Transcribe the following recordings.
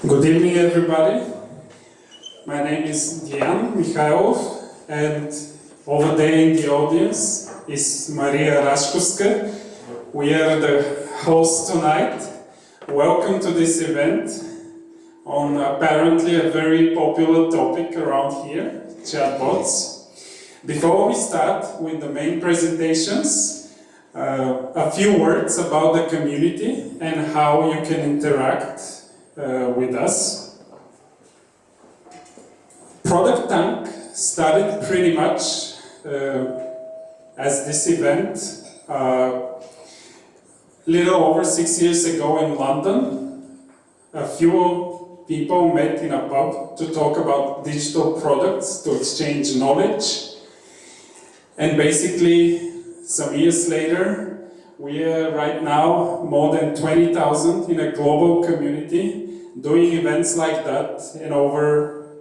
Good evening, everybody. My name is Dian Mikhailov, and over there in the audience is Maria Rashkovska. We are the hosts tonight. Welcome to this event on apparently a very popular topic around here, chatbots. Before we start with the main presentations, a few words about the community and how you can interact with us. Product Tank started pretty much as this event little over 6 years ago in London. A few people met in a pub to talk about digital products, to exchange knowledge. And basically, some years later, we are right now more than 20,000 in a global community doing events like that in over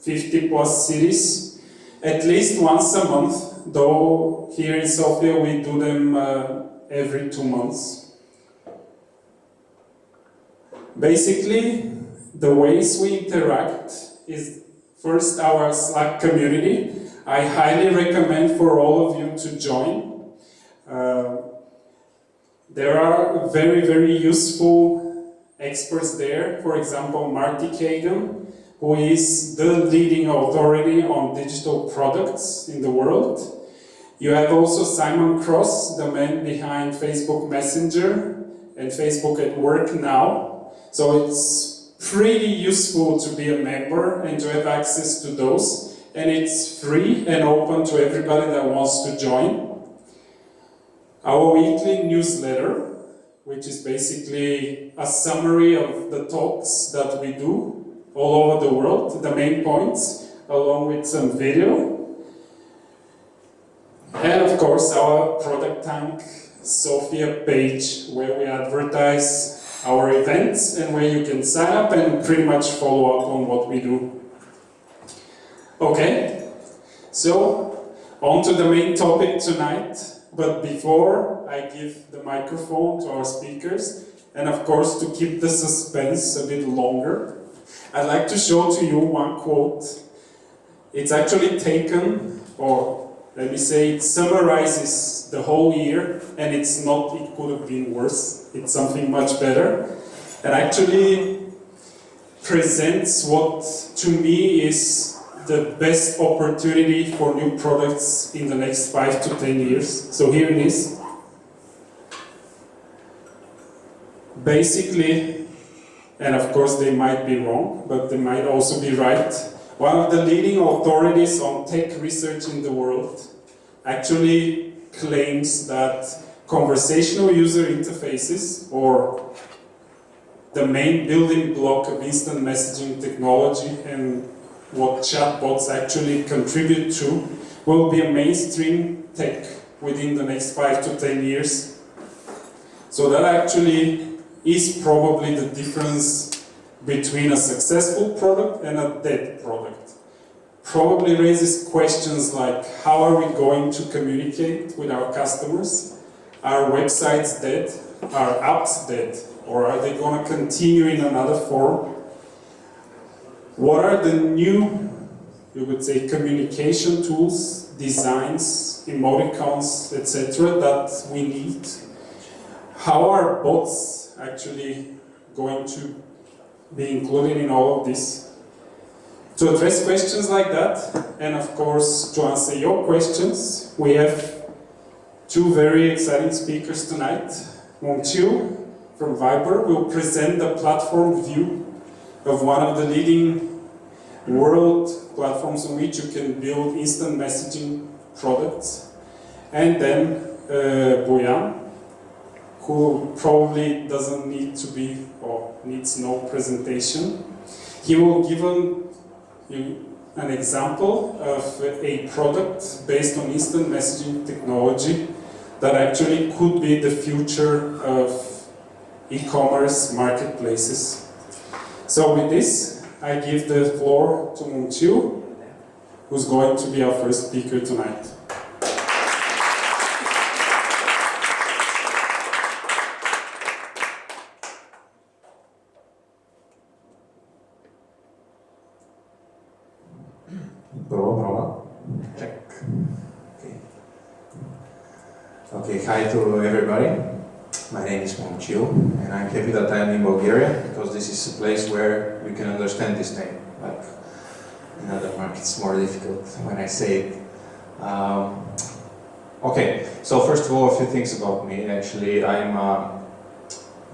50 plus cities, at least once a month, though here in Sofia we do them every 2 months. Basically, the ways we interact is first our Slack community. I highly recommend for all of you to join. There are very, very useful experts there. For example, Marty Kagan, who is the leading authority on digital products in the world. You have also Simon Cross, the man behind Facebook Messenger and Facebook at Work now. So it's pretty useful to be a member and to have access to those. And it's free and open to everybody that wants to join. Our weekly newsletter, which is basically a summary of the talks that we do all over the world, the main points, along with some video. And of course, our Product Tank Sofia page, where we advertise our events and where you can sign up and pretty much follow up on what we do. Okay, so on to the main topic tonight. But before I give the microphone to our speakers, and of course to keep the suspense a bit longer, I'd like to show to you one quote. It's actually taken, or let me say, it summarizes the whole year, and it's not, it could have been worse. It's something much better. And actually presents what to me is the best opportunity for new products in the next 5 to 10 years. So here it is. Basically, and of course they might be wrong, but they might also be right, one of the leading authorities on tech research in the world actually claims that conversational user interfaces, or the main building block of instant messaging technology and what chatbots actually contribute to, will be a mainstream tech within the next 5 to 10 years. So that actually is probably the difference between a successful product and a dead product. Probably raises questions like, how are we going to communicate with our customers? Are websites dead? Are apps dead? Or are they going to continue in another form? What are the new, you would say, communication tools, designs, emoticons, etc. that we need? How are bots actually going to be included in all of this? To address questions like that, and of course to answer your questions, we have two very exciting speakers tonight. Mongqiu from Viber will present the platform view of one of the leading world platforms on which you can build instant messaging products. And then Boyan, who probably doesn't need to be, or needs no presentation. He will give you an example of a product based on instant messaging technology that actually could be the future of e-commerce marketplaces. So with this, I give the floor to Mongqiu, who's going to be our first speaker tonight. Okay, hi to everybody. My name is Momchil, and I'm happy that I'm in Bulgaria because this is a place where you can understand this name. Like in other markets, it's more difficult when I say it. Okay, so first of all, a few things about me. Actually,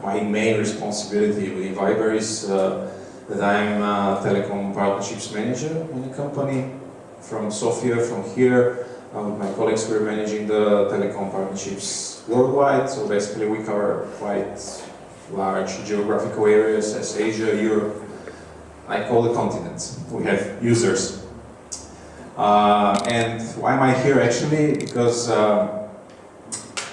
my main responsibility with Viber is that I'm a telecom partnerships manager in a company from Sofia, from here. With my colleagues, we're managing the telecom partnerships worldwide, so basically we cover quite large geographical areas as Asia, Europe, like all the continents. We have users. And why am I here actually? Because,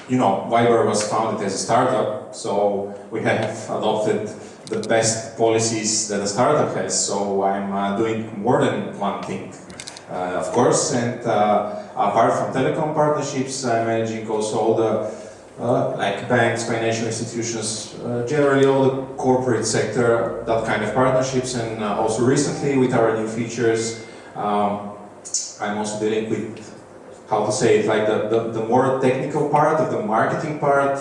you know, Viber was founded as a startup, so we have adopted the best policies that a startup has, so I'm doing more than one thing. Of course, and apart from telecom partnerships, I'm managing also all the like banks, financial institutions, generally all the corporate sector, that kind of partnerships, and also recently with our new features, I'm also dealing with, how to say it, like the more technical part of the marketing part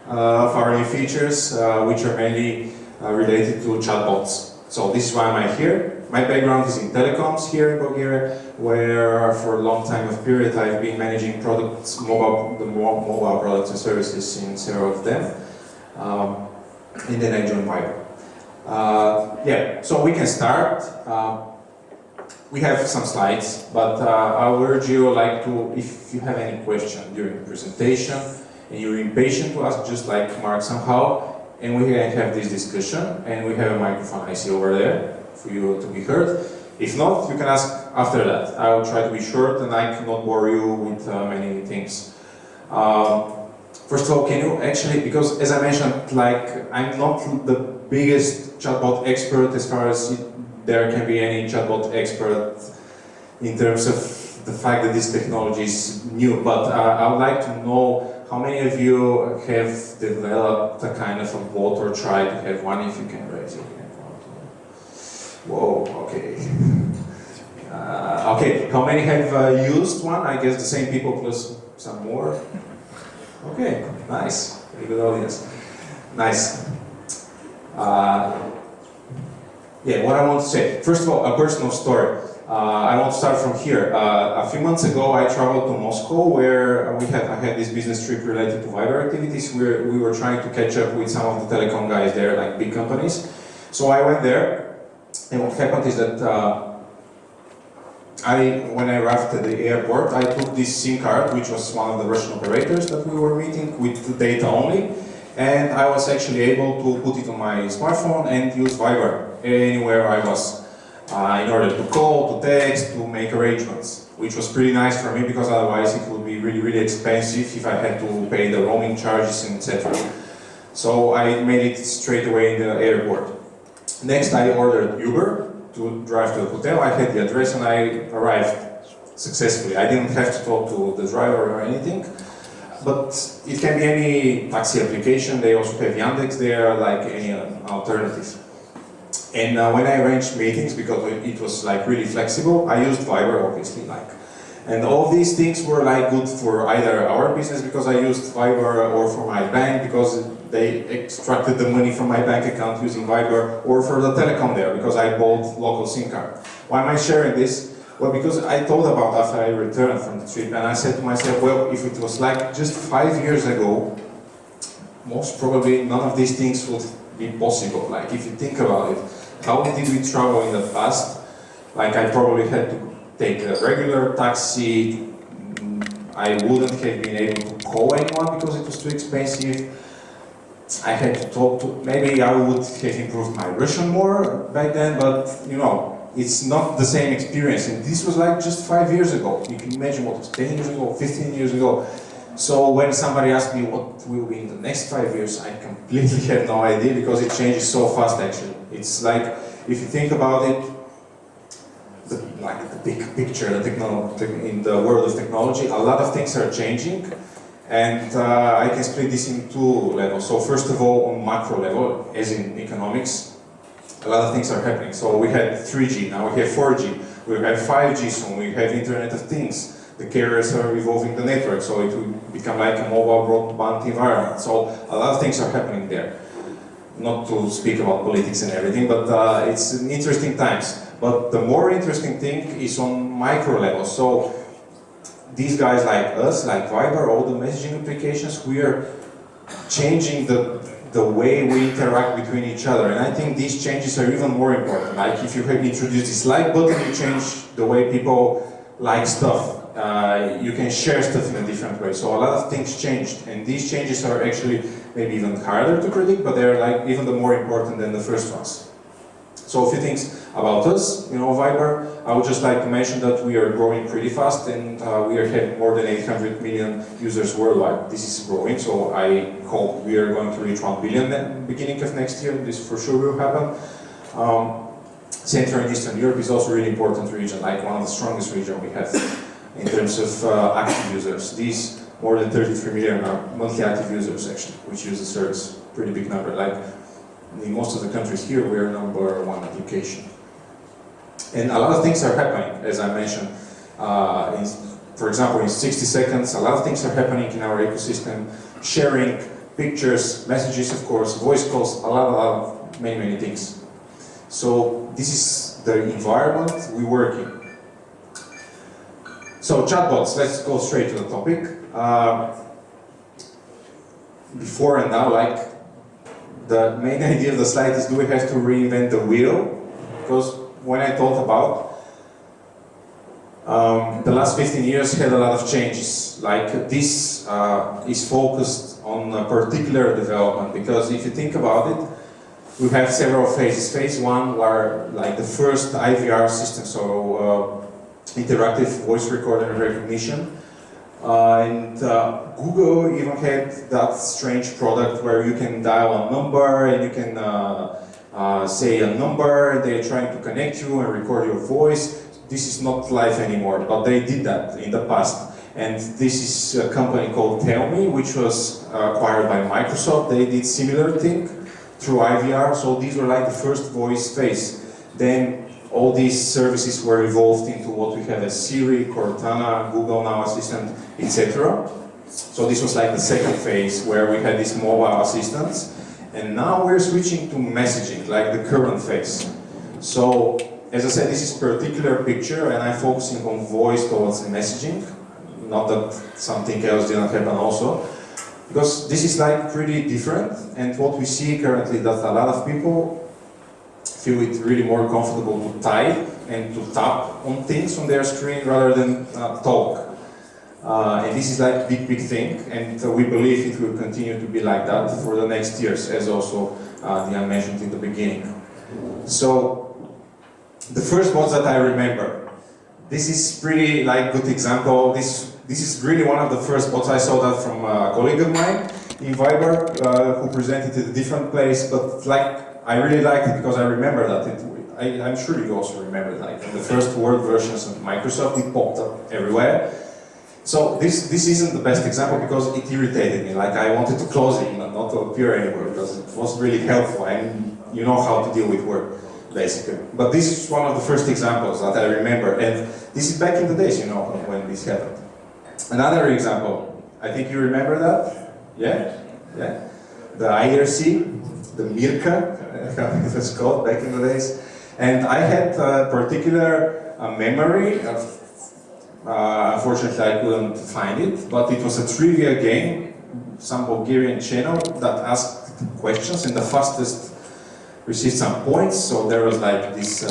of our new features, which are mainly related to chatbots. So this is why I'm here. My background is in telecoms here in Bulgaria, where for a long time of period I've been managing products, mobile products and services in several of them. And then I joined Viber. Yeah, so we can start. We have some slides, but I would urge you like to, if you have any question during the presentation and you're impatient to ask, just like Mark somehow, and we can have this discussion, and we have a microphone I see over there for you to be heard. If not, you can ask after that. I will try to be short and I cannot bore you with many things. First of all, can you actually, because as I mentioned, like I'm not the biggest chatbot expert as far as there can be any chatbot expert in terms of the fact that this technology is new, but I would like to know how many of you have developed a kind of a bot or tried to have one, if you can raise your hand. Whoa, okay. Okay, how many have used one? I guess the same people plus some more. Okay, nice, very good audience. Nice. Yeah, what I want to say. First of all, a personal story. I want to start from here. A few months ago, I traveled to Moscow, where I had this business trip related to Viber activities. We were trying to catch up with some of the telecom guys there, like big companies. So I went there, and what happened is that when I arrived at the airport, I took this SIM card, which was one of the Russian operators that we were meeting, with data only, and I was actually able to put it on my smartphone and use Viber anywhere I was, in order to call, to text, to make arrangements, which was pretty nice for me because otherwise it would be really, really expensive if I had to pay the roaming charges and etc. So I made it straight away in the airport. Next, I ordered Uber to drive to the hotel. I had the address and I arrived successfully. I didn't have to talk to the driver or anything, but it can be any taxi application. They also have Yandex there, like any alternative. And when I arranged meetings, because it was like really flexible, I used Viber, obviously, like. And all these things were like good for either our business because I used Viber, or for my bank because they extracted the money from my bank account using Viber, or for the telecom there because I bought local SIM card. Why am I sharing this? Well, because I thought about after I returned from the trip and I said to myself, well, if it was like just 5 years ago, most probably none of these things would be possible. Like if you think about it, how did we travel in the past? Like I probably had to take a regular taxi. I wouldn't have been able to call anyone because it was too expensive. I had to talk to, maybe I would have improved my Russian more back then, but you know, it's not the same experience. And this was like just 5 years ago. You can imagine what was 10 years ago, 15 years ago. So when somebody asked me what will be in the next 5 years, I completely had no idea because it changes so fast actually. It's like, if you think about it, like the big picture, in the world of technology, a lot of things are changing, and I can split this in two levels. So first of all, on macro level, as in economics, a lot of things are happening. So we had 3G, now we have 4G, we have 5G soon, we have Internet of Things. the carriers are evolving the network, so it will become like a mobile broadband environment. So a lot of things are happening there. Not to speak about politics and everything, but it's an interesting times. But the more interesting thing is on micro level. So these guys like us, like Viber, all the messaging applications, we are changing the way we interact between each other. And I think these changes are even more important. Like if you have introduced this like button, you change the way people like stuff. You can share stuff in a different way. So a lot of things changed. And these changes are actually maybe even harder to predict, but they're like even the more important than the first ones. So a few things about us, Viber. I would just like to mention that we are growing pretty fast, and we are having more than 800 million users worldwide. This is growing, so I hope we are going to reach 1 billion at the beginning of next year. This for sure will happen. Central and Eastern Europe is also a really important region, like one of the strongest regions we have in terms of active users. These more than 33 million are monthly active users actually, which use the service. Pretty big number. Like in most of the countries here, we are #1 application. And a lot of things are happening, as I mentioned. For example, in 60 seconds, a lot of things are happening in our ecosystem. Sharing pictures, messages, of course, voice calls, a lot of many things. So this is the environment we work in. So chatbots, let's go straight to the topic. Before and now, like, the main idea of the slide is, do we have to reinvent the wheel? Because when I thought about the last 15 years had a lot of changes. Like this is focused on a particular development, because if you think about it, we have several phases. Phase 1 were like the first IVR system, so interactive voice recording and recognition. Google even had that strange product where you can dial a number and you can say a number, they're trying to connect you and record your voice. This is not live anymore, but they did that in the past. And this is a company called Tell.me, which was acquired by Microsoft. They did similar thing through IVR, so these were like the first voice phase. Then all these services were evolved into what we have as Siri, Cortana, Google Now Assistant, etc. So this was like the second phase where we had these mobile assistants. And now we're switching to messaging, like the current phase. So, as I said, this is a particular picture, and I'm focusing on voice towards messaging. Not that something else didn't happen also. Because this is like pretty different, and what we see currently that a lot of people feel it really more comfortable to type and to tap on things on their screen rather than talk. And this is like big thing, and we believe it will continue to be like that for the next years, as also Diane mentioned in the beginning. So, the first bots that I remember, this is pretty like good example. This is really one of the first bots. I saw that from a colleague of mine in Viber who presented it at a different place, but like I really liked it because I remember that. I'm sure you also remember that. Like in the first Word versions of Microsoft, it popped up everywhere. So this isn't the best example because it irritated me. Like I wanted to close it, not to appear anywhere, because it was really helpful and you know how to deal with Word, basically. But this is one of the first examples that I remember, and this is back in the days, when this happened. Another example, I think you remember that? Yeah? The IRC, the Mirka, it was called back in the days. And I had a particular memory of, unfortunately I couldn't find it, but it was a trivia game, some Bulgarian channel that asked questions, and the fastest received some points. So there was like this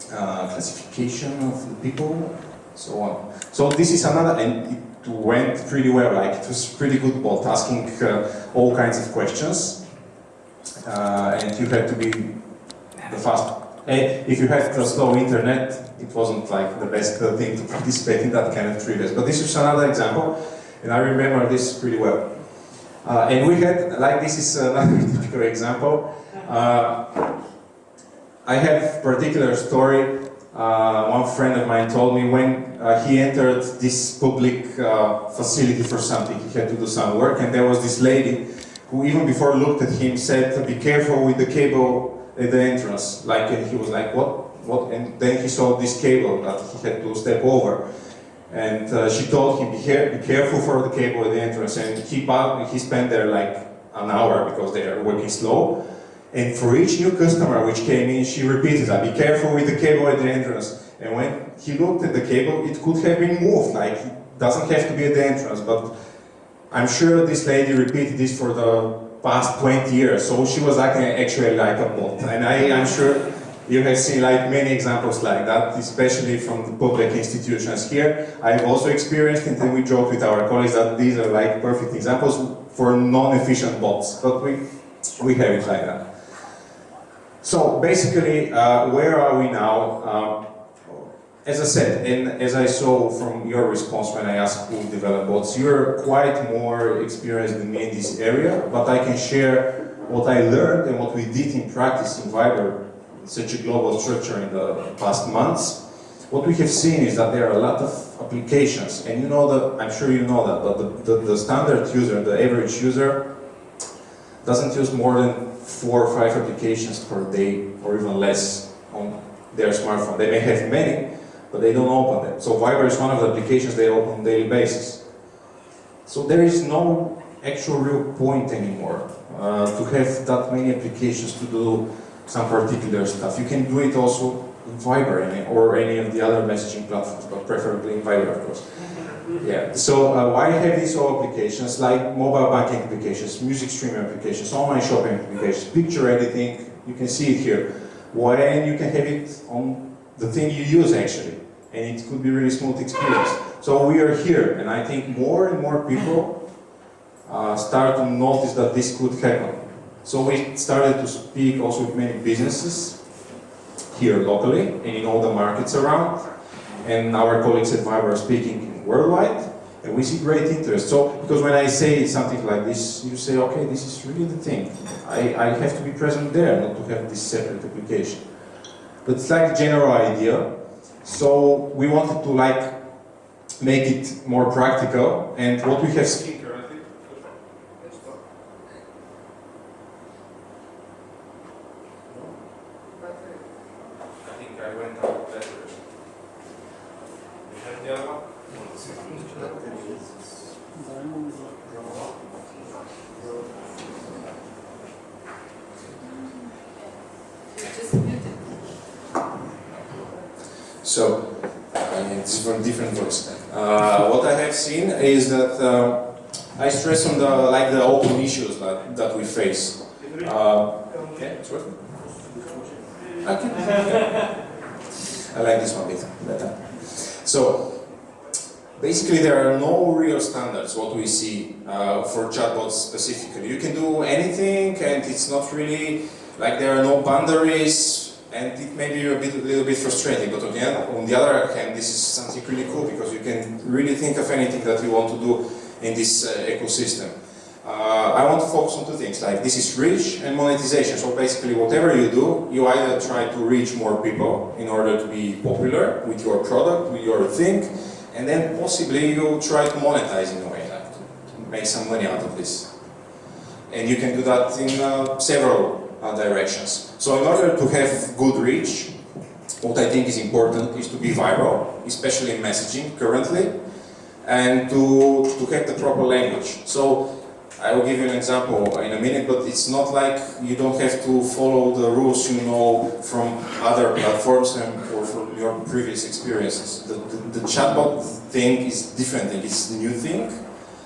classification of the people, so on. So this is another, and it went pretty well, like it was pretty good bot, asking all kinds of questions. And you had to be the fast. If you had a slow internet, it wasn't like the best thing to participate in that kind of trivias. But this is another example, and I remember this pretty well. And we had, like this is another typical example. I have a particular story. One friend of mine told me when he entered this public facility for something, he had to do some work, and there was this lady who even before looked at him said, "Be careful with the cable at the entrance." Like, and he was like, what? And then he saw this cable that he had to step over. And she told him, be careful for the cable at the entrance. And he spent there like an hour because they are working slow. And for each new customer which came in, she repeated that, be careful with the cable at the entrance. And when he looked at the cable, it could have been moved, like it doesn't have to be at the entrance. But I'm sure this lady repeated this for the past 20 years, so she was acting actually like a bot. And I'm sure you have seen like many examples like that, especially from the public institutions here. I've also experienced it, and we joke with our colleagues that these are like perfect examples for non-efficient bots, but we have it like that. So basically, where are we now? As I said, and as I saw from your response when I asked who developed bots, you're quite more experienced than me in this area, but I can share what I learned and what we did in practice in Viber, such a global structure in the past months. What we have seen is that there are a lot of applications, and you know that, I'm sure you know that, but the standard user, the average user, doesn't use more than 4 or 5 applications per day, or even less, on their smartphone. They may have many, but they don't open them. So Viber is one of the applications they open on a daily basis. So there is no actual real point anymore to have that many applications to do some particular stuff. You can do it also in Viber or any of the other messaging platforms, but preferably in Viber, of course. Yeah. So why have these all applications like mobile banking applications, music streaming applications, online shopping applications, picture editing? You can see it here. Why you can have it on the thing you use actually, and it could be really smooth experience. So we are here, and I think more and more people start to notice that this could happen. So we started to speak also with many businesses here locally and in all the markets around, and our colleagues at Viber are speaking worldwide, and we see great interest. So, because when I say something like this, you say, okay, this is really the thing. I have to be present there, not to have this separate application. But it's like a general idea. So we wanted to like make it more practical, and what we have seen currently. I think I went out better. You have the other one? So, it's from different voice. What I have seen is that I stress on the open issues that we face. Yeah, it's working. Okay. I like this one better. So, basically, there are no real standards. What we see for chatbots specifically, you can do anything, and it's not really like there are no boundaries. And it may be a little bit frustrating, but on the other hand, this is something really cool because you can really think of anything that you want to do in this ecosystem. I want to focus on 2 things, like this is reach and monetization. So basically, whatever you do, you either try to reach more people in order to be popular with your product, with your thing, and then possibly you try to monetize in a way, like to make some money out of this. And you can do that in several directions. So in order to have good reach, what I think is important is to be viral, especially in messaging currently, and to have the proper language. So I will give you an example in a minute, but it's not like you don't have to follow the rules you know from other platforms or from your previous experiences. The chatbot thing is different thing, it's a new thing.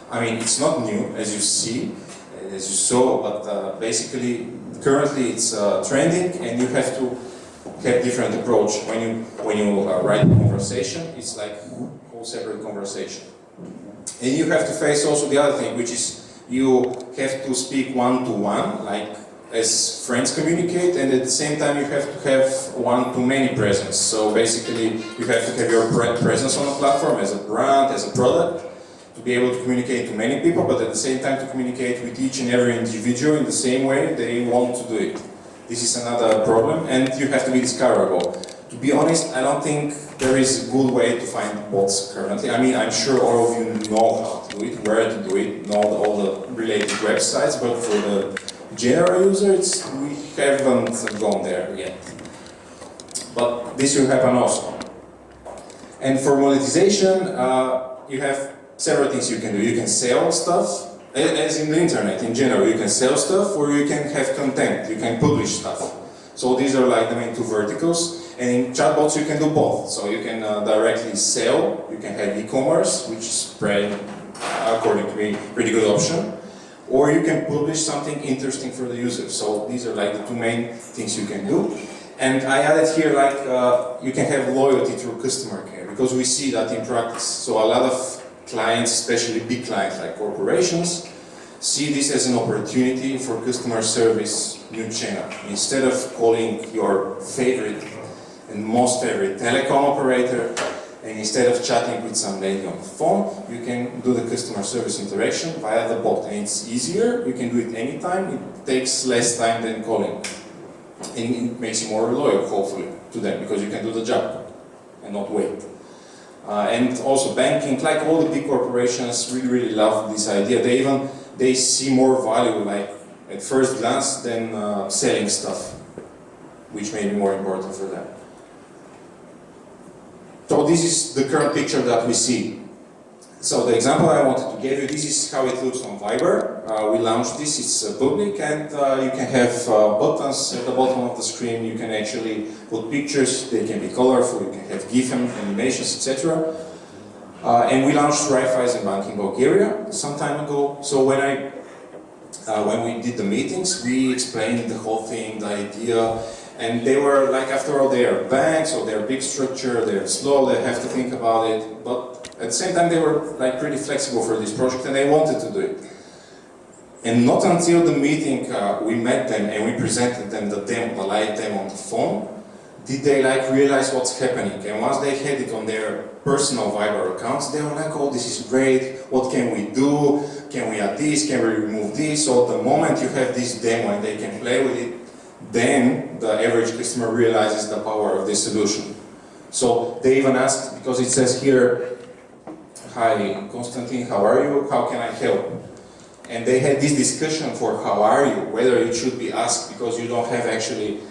I mean, it's not new, as you see, as you saw, but basically, currently it's trending, and you have to have different approach. When you write a conversation, it's like a whole separate conversation. And you have to face also the other thing, which is you have to speak one-to-one, like as friends communicate, and at the same time you have to have one-to-many presence. So basically, you have to have your presence on a platform as a brand, as a product, to be able to communicate to many people, but at the same time to communicate with each and every individual in the same way they want to do it. This is another problem, and you have to be discoverable. To be honest, I don't think there is a good way to find bots currently. I mean, I'm sure all of you know how to do it, where to do it, know all the related websites, but for the general user, we haven't gone there yet. But this will happen also. And for monetization, you have several things you can do. You can sell stuff, as in the internet in general. You can sell stuff, or you can have content. You can publish stuff. So these are like the main two verticals. And in chatbots, you can do both. So you can directly sell. You can have e-commerce, which is according to me, pretty good option. Or you can publish something interesting for the user. So these are like the two main things you can do. And I added here like you can have loyalty through customer care, because we see that in practice. So a lot of clients, especially big clients like corporations, see this as an opportunity for customer service new channel. Instead of calling your favorite and most favorite telecom operator, and instead of chatting with some lady on the phone, you can do the customer service interaction via the bot. And it's easier, you can do it anytime, it takes less time than calling. And it makes you more loyal, hopefully, to them, because you can do the job and not wait. And also banking, like all the big corporations really love this idea. They see more value, like at first glance, than selling stuff, which may be more important for them. So this is the current picture that we see. So the example I wanted to give you, this is how it looks on Viber. We launched this, it's public, and you can have buttons at the bottom of the screen. You can actually put pictures, they can be colorful, you can have GIF animations, etc. And we launched Raiffeisen Bank in Bulgaria some time ago. So when we did the meetings, we explained the whole thing, the idea. And they were like, after all, they are banks, so they're big structure, they're slow, they have to think about it. But at the same time, they were like pretty flexible for this project, and they wanted to do it. And not until the meeting, we met them and we presented them the demo, the live demo on the phone, did they like realize what's happening. And once they had it on their personal Viber accounts, they were like, oh, this is great, what can we do? Can we add this? Can we remove this? So the moment you have this demo and they can play with it, then the average customer realizes the power of this solution. So they even asked, because it says here, hi, Konstantin, how are you? How can I help? And they had this discussion for how are you, whether it should be asked, because you don't have actually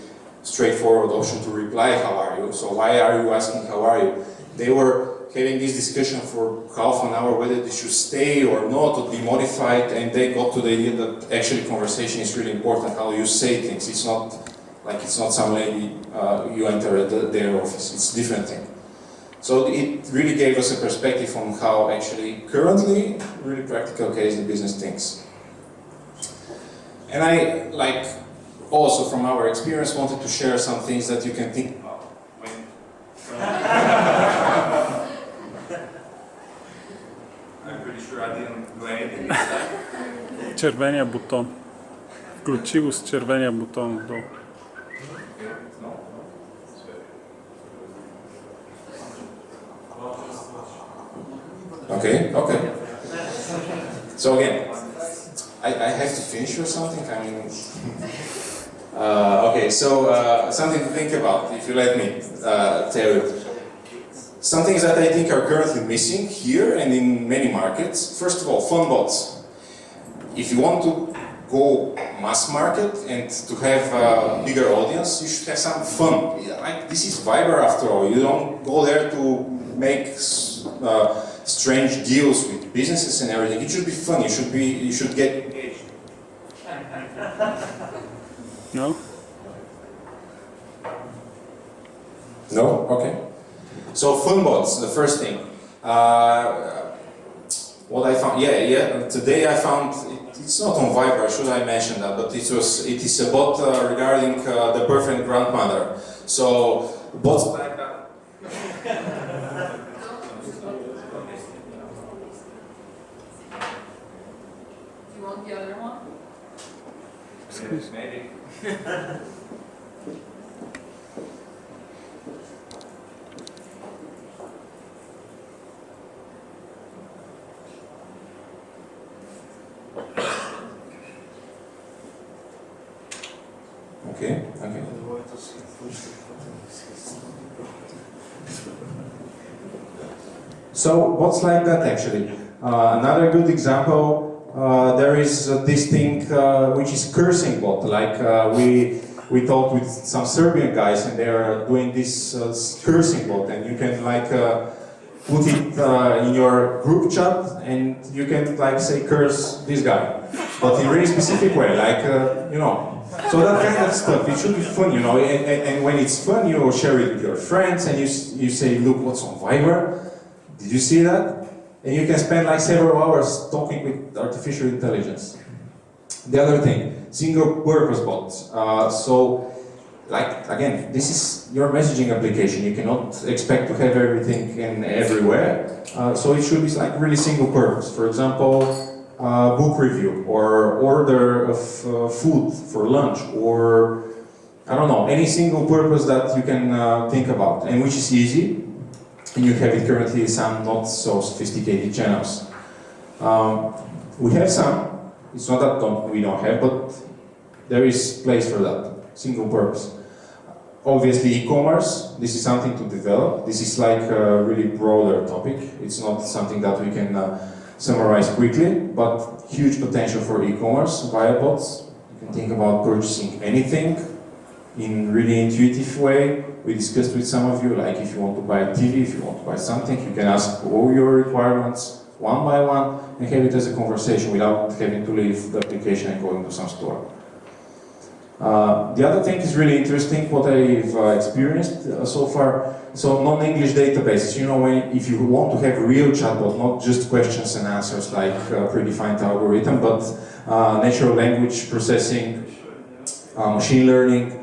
straightforward option to reply how are you. So why are you asking how are you? They were having this discussion for half an hour whether they should stay or not, or be modified, and they got to the idea that actually conversation is really important, how you say things. It's not like it's not some lady you enter at their office, it's a different thing. So it really gave us a perspective on how actually currently, really practical case, the business thinks. And I, like, also from our experience, wanted to share some things that you can think about when I'm pretty sure I didn't do anything this time. Червения бутон. Включи го с червения бутон отдолу. Okay, okay. So again, I have to finish or something? I mean, okay, so something to think about, if you let me tell you. Some things that I think are currently missing here and in many markets. First of all, fun bots. If you want to go mass market and to have a bigger audience, you should have some fun. Like, this is Viber after all. You don't go there to make strange deals with businesses and everything. It should be fun. You should get engaged. No? No? Okay. So fun bots, the first thing. What I found, today I found, it's not on Viber, should I mention that, but it is a bot regarding the perfect grandmother. So bots like that. You want the other one? Yes, maybe. Okay, okay. So what's like that actually? Another good example, there is this thing which is cursing bot. Like we talked with some Serbian guys and they are doing this cursing bot, and you can like put it in your group chat, and you can like say curse this guy, but in a really specific way, like you know. So that kind of stuff, it should be fun, you know, and when it's fun, you share it with your friends, and you say, look what's on Viber, did you see that? And you can spend like several hours talking with artificial intelligence. The other thing, single purpose bots. So, like, again, this is your messaging application. You cannot expect to have everything in everywhere. So it should be like really single purpose. For example, book review, or order of food for lunch, or I don't know, any single purpose that you can think about, and which is easy. And you have it currently some not so sophisticated channels. We have some. It's not that we don't have, but there is place for that. Single purpose. Obviously, e-commerce. This is something to develop. This is like a really broader topic. It's not something that we can summarize quickly, but huge potential for e-commerce via bots. You can think about purchasing anything in really intuitive way. We discussed with some of you, like if you want to buy a TV, if you want to buy something, you can ask all your requirements one by one and have it as a conversation without having to leave the application and going to some store. The other thing is really interesting, what I've experienced so far. So non-English databases, you know, if you want to have a real chatbot, not just questions and answers like predefined algorithm, but natural language processing, machine learning,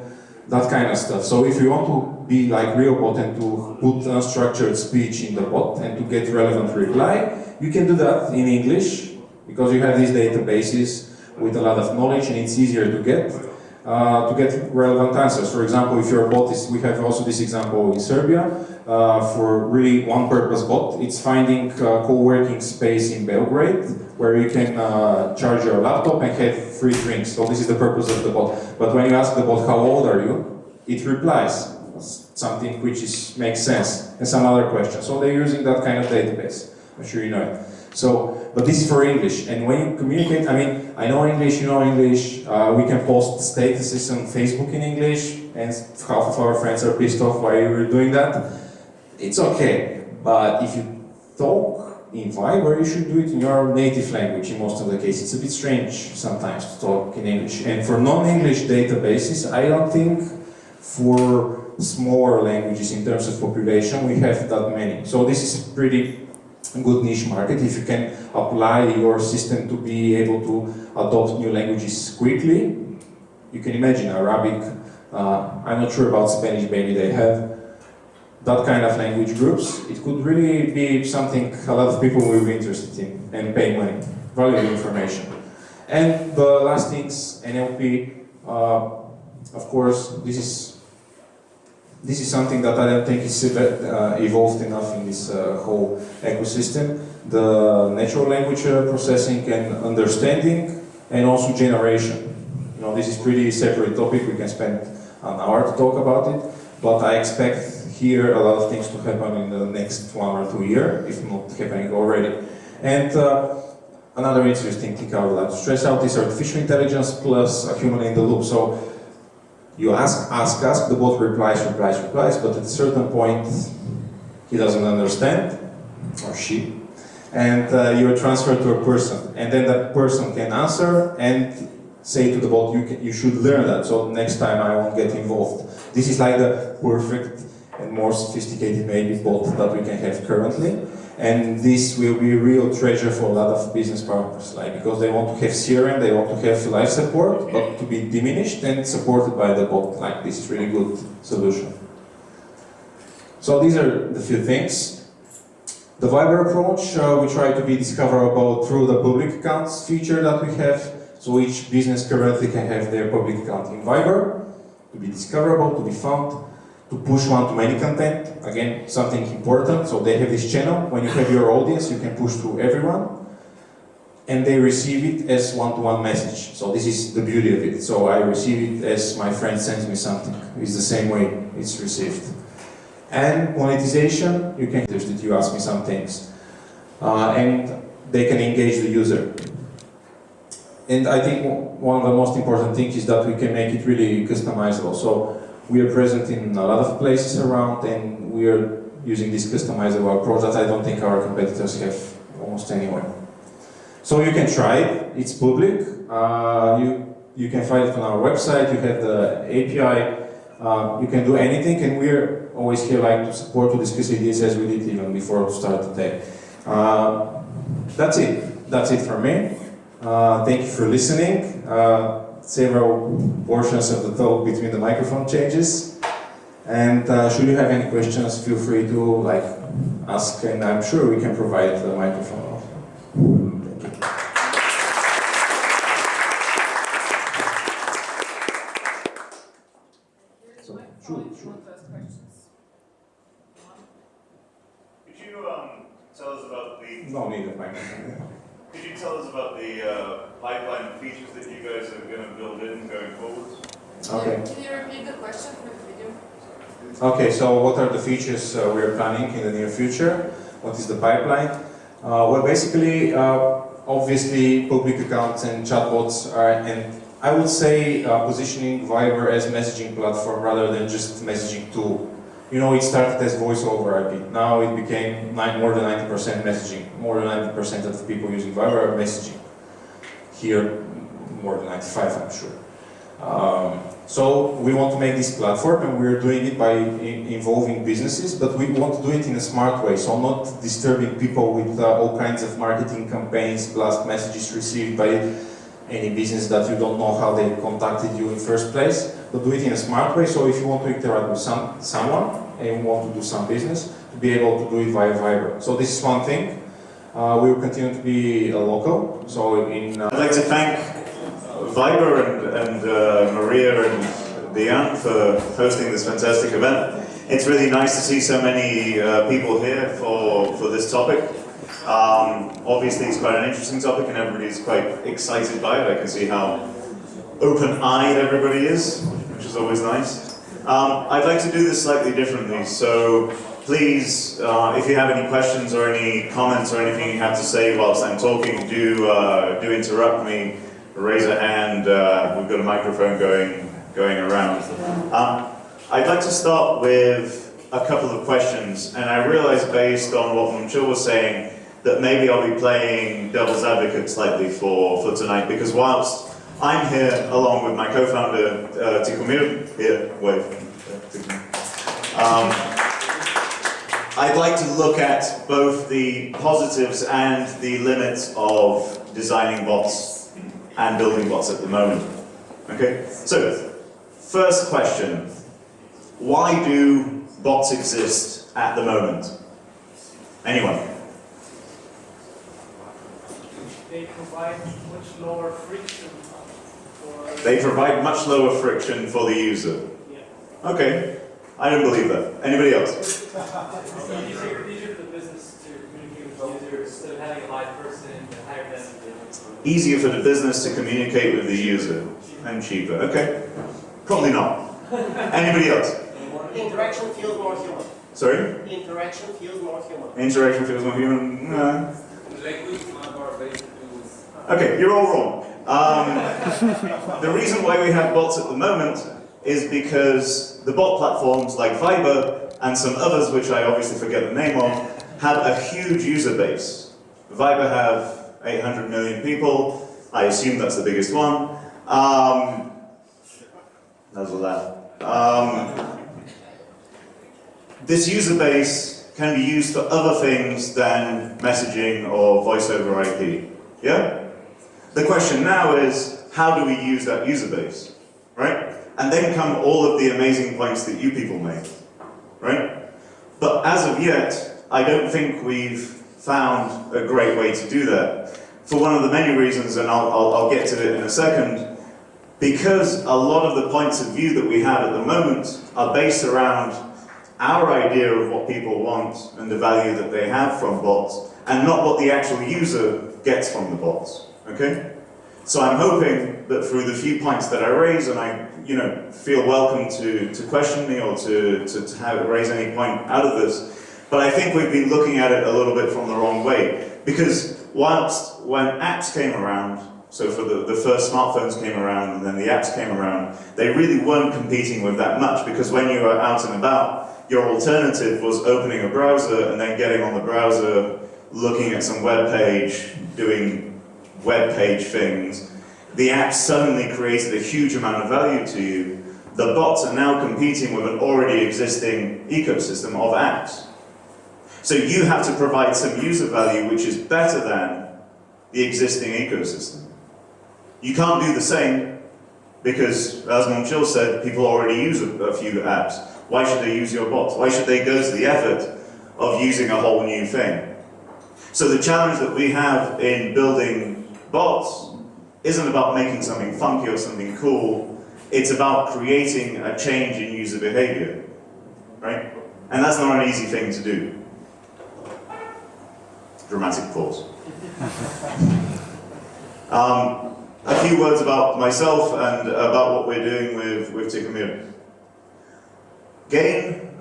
that kind of stuff. So if you want to be like real bot and to put unstructured speech in the bot and to get relevant reply, you can do that in English because you have these databases with a lot of knowledge and it's easier to get relevant answers. For example, if your bot is, we have also this example in Serbia, for really one-purpose bot. It's finding co-working space in Belgrade where you can charge your laptop and have free drinks. So this is the purpose of the bot. But when you ask the bot, how old are you? It replies something which makes sense, and some other questions. So they're using that kind of database. I'm sure you know it. So, but this is for English. And when you communicate, I mean, I know English, you know English, we can post statuses on Facebook in English, and half of our friends are pissed off why we're doing that. It's okay, but if you talk in Viber, you should do it in your native language in most of the cases. It's a bit strange sometimes to talk in English. And for non-English databases, I don't think for smaller languages in terms of population, we have that many. So this is a pretty good niche market. If you can apply your system to be able to adopt new languages quickly, you can imagine Arabic, I'm not sure about Spanish, maybe they have that kind of language groups. It could really be something a lot of people will be interested in and pay money, valuable information. And the last things, NLP, of course, this is something that I don't think is evolved enough in this whole ecosystem. The natural language processing and understanding, and also generation. You know, this is pretty separate topic. We can spend an hour to talk about it, but I expect here a lot of things to happen in the next 1 or 2 years, if not happening already. And another interesting thing I would like to stress out is artificial intelligence plus a human in the loop. So you ask, the bot replies, but at a certain point he doesn't understand, or she, and you're transferred to a person, and then that person can answer and say to the bot, you should learn that, so next time I won't get involved. This is like the perfect and more sophisticated maybe bot that we can have currently, and this will be a real treasure for a lot of business partners, like, because they want to have CRM, they want to have live support, but to be diminished and supported by the bot. Like, this is really good solution. So these are the few things. The Viber approach, we try to be discoverable through the public accounts feature that we have. So each business currently can have their public account in Viber to be discoverable, to be found, to push one-to-many content, again, something important. So they have this channel. When you have your audience, you can push to everyone, and they receive it as one-to-one message. So this is the beauty of it. So I receive it as my friend sends me something. It's the same way it's received. And monetization, you can that you ask me some things, and they can engage the user. And I think one of the most important things is that we can make it really customizable. So we are present in a lot of places around, and we are using this customizable approach that I don't think our competitors have almost anywhere. So you can try it, it's public, you can find it on our website, you have the API, you can do anything, and we're always here like to support, to discuss ideas as we did even before to start today. That's it from me. Thank you for listening. Several portions of the talk between the microphone changes. And should you have any questions, feel free to ask, and I'm sure we can provide the microphone. Thank you. So, shoot. Could you tell us about the? No need of microphone. Could you tell us about the pipeline features that you guys are going to build in going forward? Okay. Can you repeat the question for the video? Okay, so what are the features we are planning in the near future? What is the pipeline? Well, basically, obviously, public accounts and chatbots are, and I would say positioning Viber as messaging platform rather than just messaging tool. You know, it started as voice over IP. Now it became more than 90% messaging. More than 90% of the people using Viber are messaging. Here, more than 95, I'm sure. So we want to make this platform, and we're doing it by involving businesses, but we want to do it in a smart way, so not disturbing people with all kinds of marketing campaigns, blast messages received by any business that you don't know how they contacted you in first place, but do it in a smart way. So if you want to interact with someone and you want to do some business, to be able to do it via Viber. So this is one thing. We will continue to be local. So I'd like to thank Viber and Maria and Diane for hosting this fantastic event. It's really nice to see so many people here for this topic. Obviously it's quite an interesting topic and everybody's quite excited by it. I can see how open-eyed everybody is, which is always nice. I'd like to do this slightly differently, so please, if you have any questions or any comments or anything you have to say whilst I'm talking, do interrupt me. Raise a hand. We've got a microphone going around. I'd like to start with a couple of questions, and I realize based on what Mumchil was saying that maybe I'll be playing devil's advocate slightly for tonight, because whilst I'm here along with my co-founder Tikhomir, I'd like to look at both the positives and the limits of designing bots and building bots at the moment. Okay, so first question, why do bots exist at the moment? Anyone? They provide much lower friction for... They provide much lower friction for the user. Yeah. Okay, I don't believe that. Anybody else? It's easier for the business to communicate with the user instead of having a live person and hire them. Easier for the business to communicate with the user and cheaper. Okay, probably not. Anybody else? Interaction feels more human. Sorry? Interaction feels more human. Interaction feels more human? No. Okay, you're all wrong. The reason why we have bots at the moment is because the bot platforms like Viber and some others, which I obviously forget the name of, have a huge user base. Viber have 800 million people. I assume that's the biggest one. That's a laugh. This user base can be used for other things than messaging or voice over IP. Yeah? The question now is, how do we use that user base? Right? And then come all of the amazing points that you people make. Right? But as of yet, I don't think we've found a great way to do that. For one of the many reasons, and I'll get to it in a second, because a lot of the points of view that we have at the moment are based around our idea of what people want and the value that they have from bots, and not what the actual user gets from the bots. Okay? So I'm hoping that through the few points that I raise, and I feel welcome to question me or to raise any point out of this, but I think we've been looking at it a little bit from the wrong way. Because whilst when apps came around, So for the first smartphones came around and then the apps came around, they really weren't competing with that much, because when you were out and about, your alternative was opening a browser and then getting on the browser, looking at some web page, doing web page things. The app suddenly created a huge amount of value to you. The bots are now competing with an already existing ecosystem of apps. So you have to provide some user value which is better than the existing ecosystem. You can't do the same because, as Monchil said, people already use a few apps. Why should they use your bots? Why should they go to the effort of using a whole new thing? So the challenge that we have in building bots isn't about making something funky or something cool. It's about creating a change in user behavior, right? And that's not an easy thing to do. Dramatic pause. A few words about myself and about what we're doing with Ticamir. Again,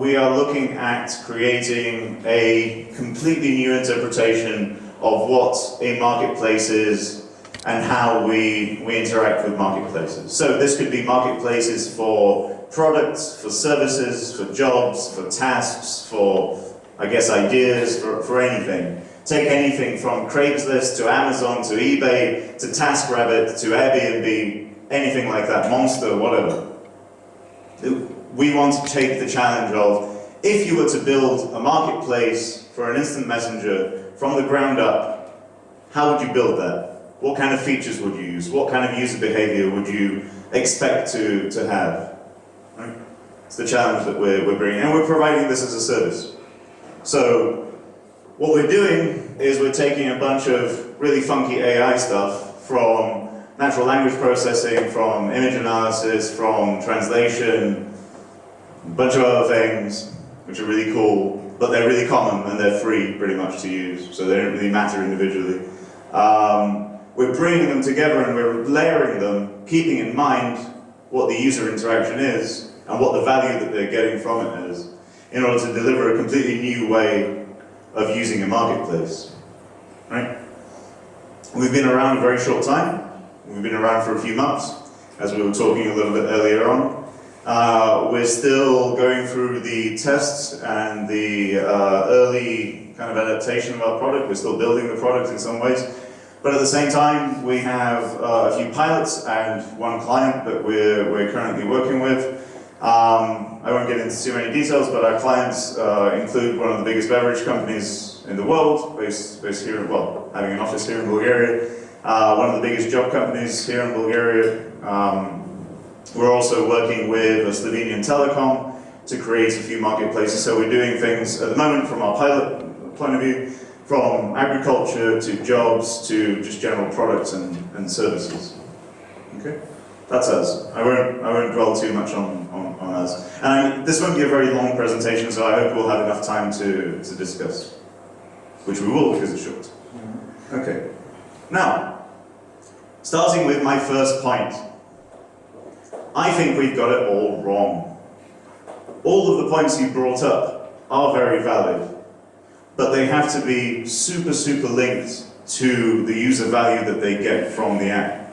we are looking at creating a completely new interpretation of what a marketplace is and how we interact with marketplaces. So this could be marketplaces for products, for services, for jobs, for tasks, for, I guess, ideas, for anything. Take anything from Craigslist to Amazon to eBay to TaskRabbit to Airbnb, anything like that, Monster, whatever. We want to take the challenge of, if you were to build a marketplace for an instant messenger from the ground up, how would you build that? What kind of features would you use? What kind of user behavior would you expect to have? Right? It's the challenge that we're bringing, and we're providing this as a service. So what we're doing is we're taking a bunch of really funky AI stuff from natural language processing, from image analysis, from translation, a bunch of other things which are really cool, but they're really common and they're free pretty much to use, so they don't really matter individually. We're bringing them together and we're layering them, keeping in mind what the user interaction is and what the value that they're getting from it is, in order to deliver a completely new way of using a marketplace. Right? We've been around a very short time. We've been around for a few months, as we were talking a little bit earlier on. We're still going through the tests and the early kind of adaptation of our product. We're still building the product in some ways. But at the same time, we have a few pilots and one client that we're currently working with. I won't get into too many details, but our clients include one of the biggest beverage companies in the world, based here, well, having an office here in Bulgaria. One of the biggest job companies here in Bulgaria. We're also working with a Slovenian telecom to create a few marketplaces. So we're doing things at the moment from our pilot point of view, from agriculture to jobs to just general products and services. Okay, that's us. I won't dwell too much on us. And this won't be a very long presentation, so I hope we'll have enough time to discuss, which we will because it's short. Okay, now, starting with my first point. I think we've got it all wrong. All of the points you brought up are very valid, but they have to be super, super linked to the user value that they get from the app.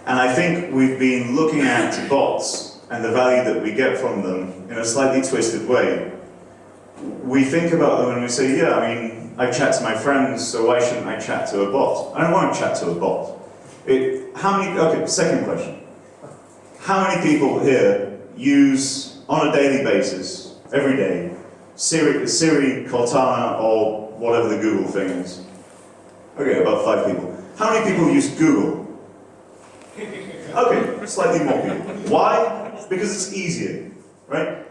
And I think we've been looking at bots and the value that we get from them in a slightly twisted way. We think about them and we say, yeah, I mean, I chat to my friends, so why shouldn't I chat to a bot? I don't want to chat to a bot. Okay, second question. How many people here use, on a daily basis, every day, Siri, Cortana, or whatever the Google thing is? Okay, about 5 people. How many people use Google? Okay, slightly more people. Why? Because it's easier, right?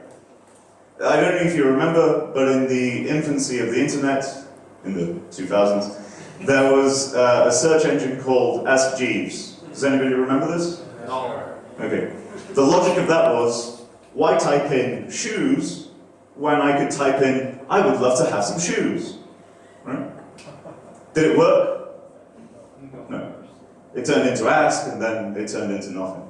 I don't know if you remember, but in the infancy of the internet, in the 2000s, there was a search engine called Ask Jeeves. Does anybody remember this? No. Okay. The logic of that was, why type in shoes when I could type in, I would love to have some shoes? Right? Did it work? No. It turned into ask, and then it turned into nothing.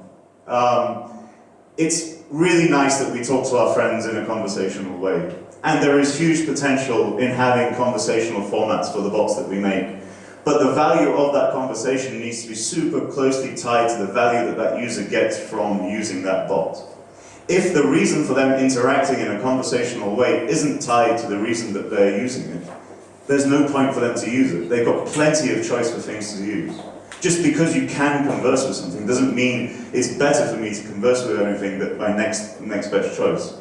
It's really nice that we talk to our friends in a conversational way. And there is huge potential in having conversational formats for the bots that we make. But the value of that conversation needs to be super closely tied to the value that that user gets from using that bot. If the reason for them interacting in a conversational way isn't tied to the reason that they're using it, there's no point for them to use it. They've got plenty of choice for things to use. Just because you can converse with something doesn't mean it's better for me to converse with anything that my next best choice.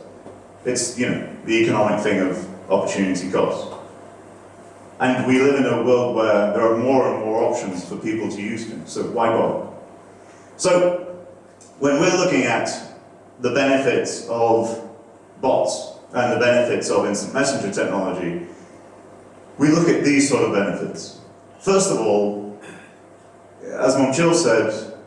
It's, the economic thing of opportunity cost. And we live in a world where there are more and more options for people to use things, so why bother? So, when we're looking at the benefits of bots and the benefits of instant messenger technology, we look at these sort of benefits. First of all, as Momchil said,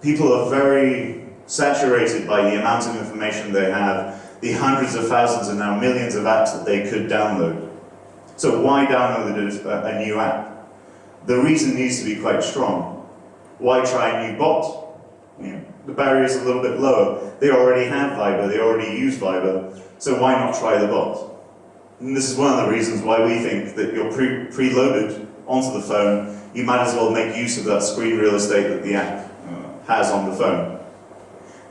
people are very saturated by the amount of information they have, the hundreds of thousands and now millions of apps that they could download. So why download a new app? The reason needs to be quite strong. Why try a new bot? The barrier is a little bit lower. They already have Viber, they already use Viber, so why not try the bot? And this is one of the reasons why we think that you're preloaded onto the phone, you might as well make use of that screen real estate that the app has on the phone.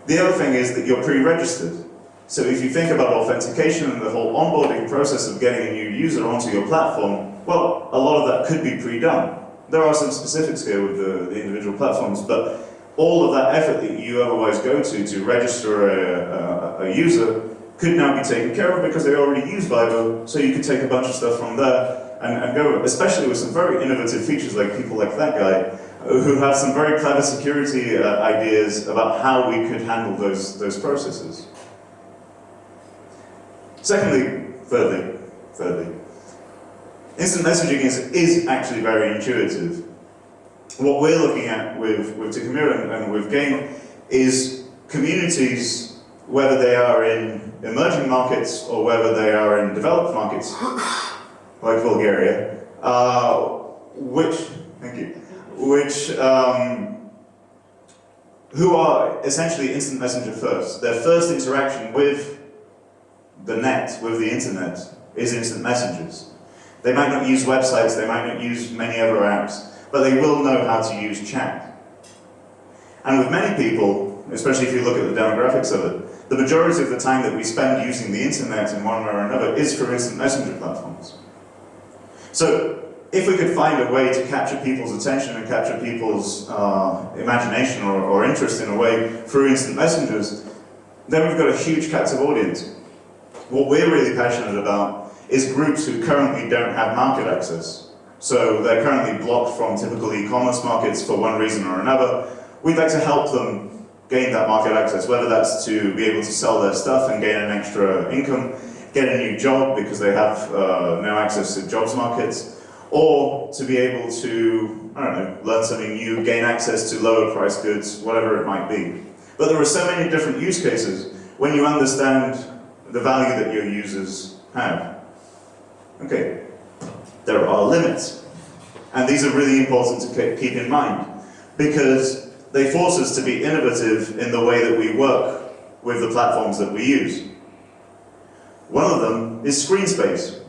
The other thing is that you're pre-registered. So if you think about authentication and the whole onboarding process of getting a new user onto your platform, well, a lot of that could be pre-done. There are some specifics here with the individual platforms, but all of that effort that you otherwise go to register a user could now be taken care of because they already use Viber, so you could take a bunch of stuff from there and go, especially with some very innovative features like people like that guy, who have some very clever security ideas about how we could handle those processes. Thirdly, instant messaging is actually very intuitive. What we're looking at with Takamura and with Game is communities, whether they are in emerging markets or whether they are in developed markets, like Bulgaria, who are essentially instant messenger first. Their first interaction with the net, with the internet, is instant messengers. They might not use websites, they might not use many other apps, but they will know how to use chat. And with many people, especially if you look at the demographics of it, the majority of the time that we spend using the internet in one way or another is for instant messenger platforms. So, if we could find a way to capture people's attention and capture people's imagination or interest in a way through instant messengers, then we've got a huge captive audience. What we're really passionate about is groups who currently don't have market access. So they're currently blocked from typical e-commerce markets for one reason or another. We'd like to help them gain that market access, whether that's to be able to sell their stuff and gain an extra income, get a new job because they have no access to jobs markets, or to be able to, learn something new, gain access to lower priced goods, whatever it might be. But there are so many different use cases when you understand the value that your users have. Okay, there are limits. And these are really important to keep in mind, because they force us to be innovative in the way that we work with the platforms that we use. One of them is screen space.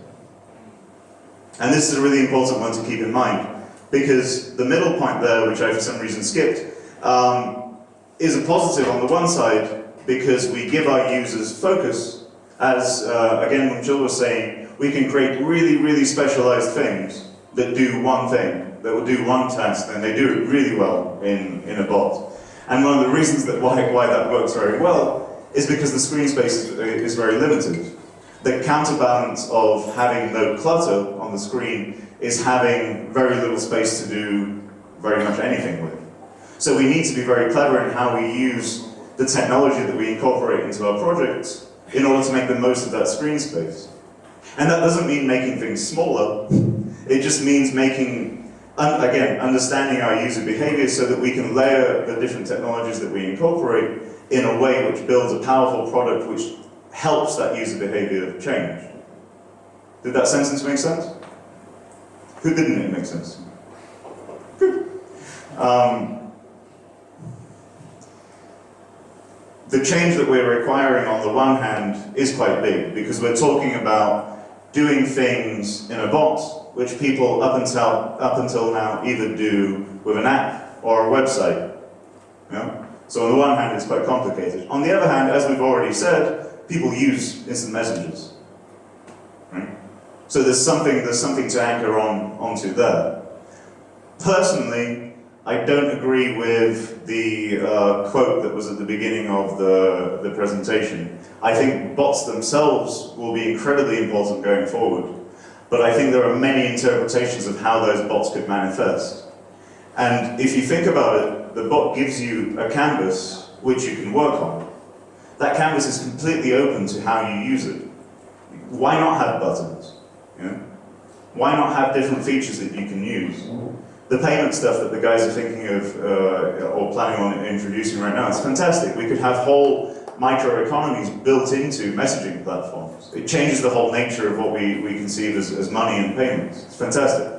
And this is a really important one to keep in mind, because the middle point there, which I for some reason skipped, is a positive on the one side, because we give our users focus. As, again, when Jill was saying, we can create really, really specialized things that do one thing, that will do one task, and they do it really well in a bot. And one of the reasons that why that works very well is because the screen space is very limited. The counterbalance of having no clutter on the screen is having very little space to do very much anything with. So we need to be very clever in how we use the technology that we incorporate into our projects in order to make the most of that screen space. And that doesn't mean making things smaller, it just means making, again, understanding our user behavior so that we can layer the different technologies that we incorporate in a way which builds a powerful product which helps that user behavior change. Did that sentence make sense? Who didn't it make sense? Good. The change that we're requiring on the one hand is quite big, because we're talking about doing things in a bot which people up until now either do with an app or a website. You know? So on the one hand, it's quite complicated. On the other hand, as we've already said, people use instant messages. Right? So there's something to anchor onto there. Personally, I don't agree with the quote that was at the beginning of the presentation. I think bots themselves will be incredibly important going forward, but I think there are many interpretations of how those bots could manifest. And if you think about it, the bot gives you a canvas which you can work on. That canvas is completely open to how you use it. Why not have buttons? You know? Why not have different features that you can use? The payment stuff that the guys are thinking of or planning on introducing right now, it's fantastic. We could have whole microeconomies built into messaging platforms. It changes the whole nature of what we conceive as money and payments. It's fantastic.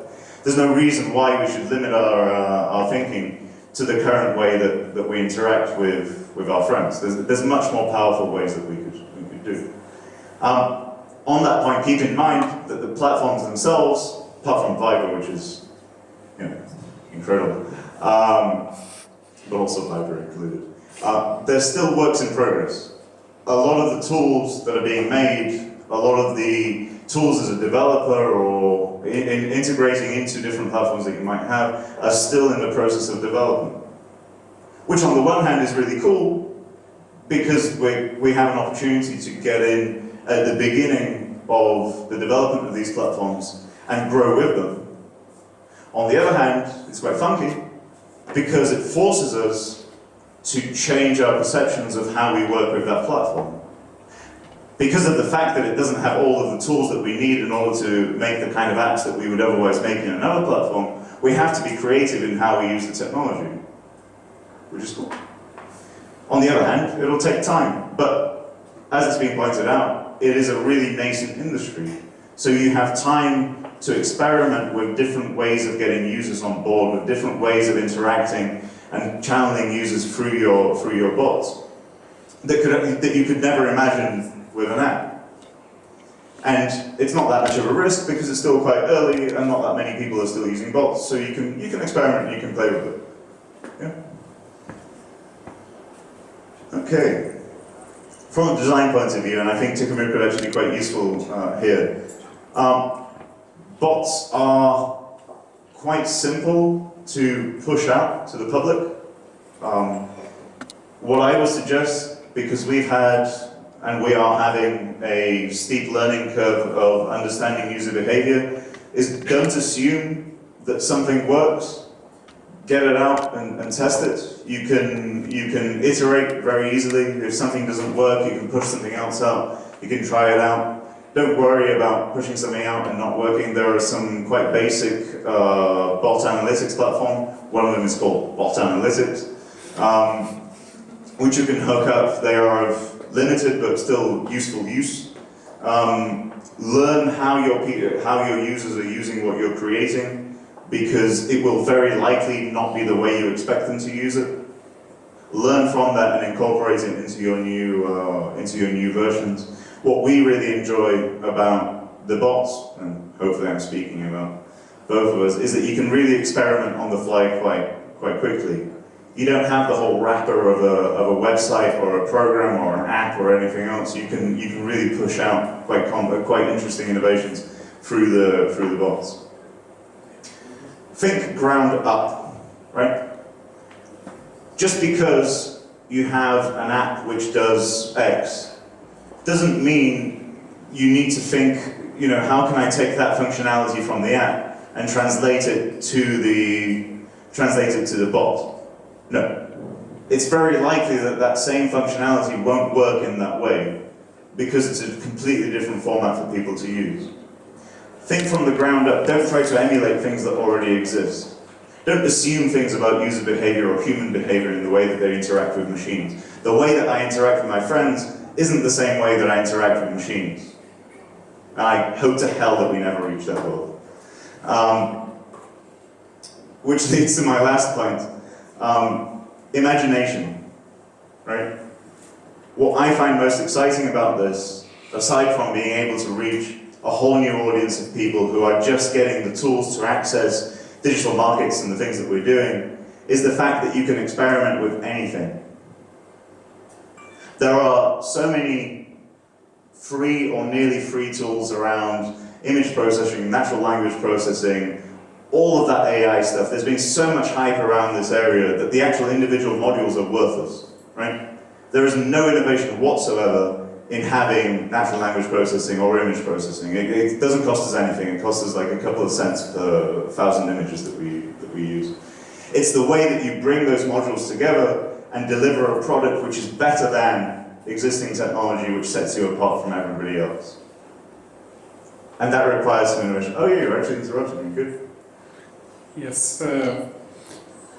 There's no reason why we should limit our thinking to the current way that we interact with our friends. There's much more powerful ways that we could do. On that point, keep in mind that the platforms themselves, apart from Viber, which is incredible, but also Viber included, they're still works in progress. A lot of the tools that are being made, a lot of the tools as a developer or integrating into different platforms that you might have are still in the process of development. Which on the one hand is really cool, because we have an opportunity to get in at the beginning of the development of these platforms and grow with them. On the other hand, it's quite funky, because it forces us to change our perceptions of how we work with that platform. Because of the fact that it doesn't have all of the tools that we need in order to make the kind of apps that we would otherwise make in another platform, we have to be creative in how we use the technology, which is cool. On the other hand, it'll take time, but as it's been pointed out, it is a really nascent industry. So you have time to experiment with different ways of getting users on board, with different ways of interacting and channeling users through your bots that you could never imagine with an app. And it's not that much of a risk because it's still quite early and not that many people are still using bots, so you can experiment, you can play with it. Yeah? Okay. From a design point of view, and I think Tikamir could actually be quite useful here, bots are quite simple to push out to the public. What I would suggest, because we've had and we are having a steep learning curve of understanding user behavior, is don't assume that something works. Get it out and test it. You can iterate very easily. If something doesn't work, you can push something else out. You can try it out. Don't worry about pushing something out and not working. There are some quite basic bot analytics platform. One of them is called Bot Analytics, which you can hook up. They are of limited but still useful use. Learn how your users are using what you're creating, because it will very likely not be the way you expect them to use it. Learn from that and incorporate it into your new versions. What we really enjoy about the bots, and hopefully I'm speaking about both of us, is that you can really experiment on the fly quite quickly. You don't have the whole wrapper of a website or a program or an app or anything else. You can really push out quite interesting innovations through the bots. Think ground up, right? Just because you have an app which does X doesn't mean you need to think, how can I take that functionality from the app and translate it to the bot? No. It's very likely that that same functionality won't work in that way, because it's a completely different format for people to use. Think from the ground up. Don't try to emulate things that already exist. Don't assume things about user behavior or human behavior in the way that they interact with machines. The way that I interact with my friends isn't the same way that I interact with machines. And I hope to hell that we never reach that world. Which leads to my last point. Imagination, right? What I find most exciting about this, aside from being able to reach a whole new audience of people who are just getting the tools to access digital markets and the things that we're doing, is the fact that you can experiment with anything. There are so many free or nearly free tools around image processing, natural language processing, all of that AI stuff. There's been so much hype around this area that the actual individual modules are worthless, right? There is no innovation whatsoever in having natural language processing or image processing. It doesn't cost us anything. It costs us like a couple of cents per 1,000 images that we use. It's the way that you bring those modules together and deliver a product which is better than existing technology, which sets you apart from everybody else. And that requires some innovation. Oh yeah, you're actually interrupting me. Good. Yes.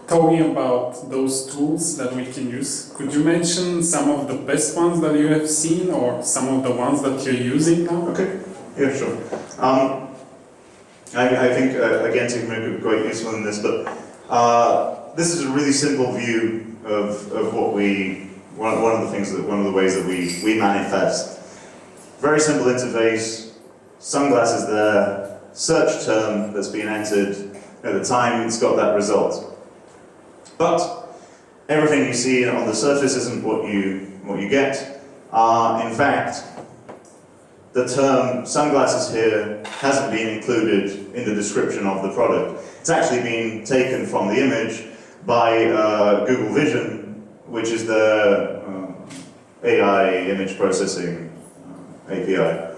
Talking about those tools that we can use, could you mention some of the best ones that you have seen, or some of the ones that you're using now? Okay. Yeah, sure. I think again, Sigmund could be quite useful in this, but this is a really simple view of what we. One of the ways that we manifest. Very simple interface. Sunglasses there. Search term that's been entered. At the time, it's got that result. But everything you see on the surface isn't what you get. In fact, the term sunglasses here hasn't been included in the description of the product. It's actually been taken from the image by Google Vision, which is the AI image processing API.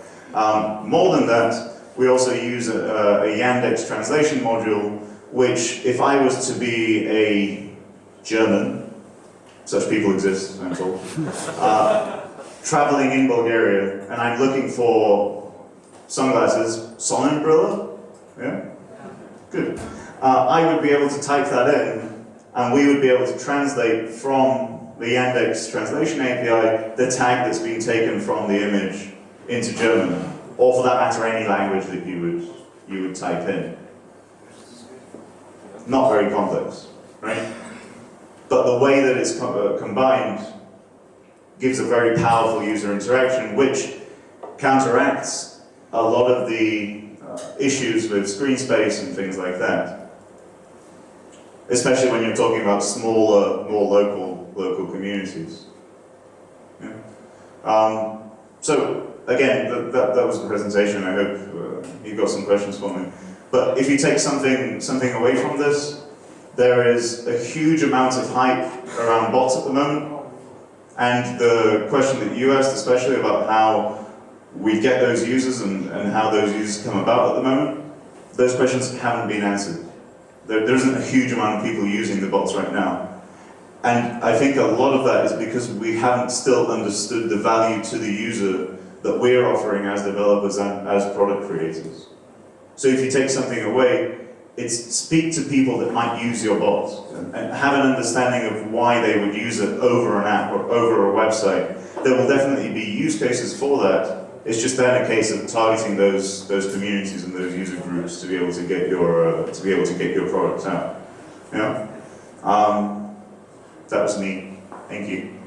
More than that, we also use a Yandex translation module, which, if I was to be a German, such people exist, I'm told, traveling in Bulgaria, and I'm looking for sunglasses, sonnenbrille, yeah? Good. I would be able to type that in, and we would be able to translate from the Yandex translation API the tag that's been taken from the image into German, or for that matter, any language that you would type in. Not very complex, right? But the way that it's combined gives a very powerful user interaction, which counteracts a lot of the issues with screen space and things like that. Especially when you're talking about smaller, more local communities. Yeah. So again, that was the presentation. I hope you got some questions for me. But if you take something away from this, there is a huge amount of hype around bots at the moment. And the question that you asked, especially about how we get those users and how those users come about at the moment, those questions haven't been answered. There isn't a huge amount of people using the bots right now. And I think a lot of that is because we haven't still understood the value to the user that we're offering as developers and as product creators. So if you take something away, it's speak to people that might use your bot and have an understanding of why they would use it over an app or over a website. There will definitely be use cases for that. It's just then a case of targeting those communities and those user groups to be able to get your products out. Yeah. That was me. Thank you.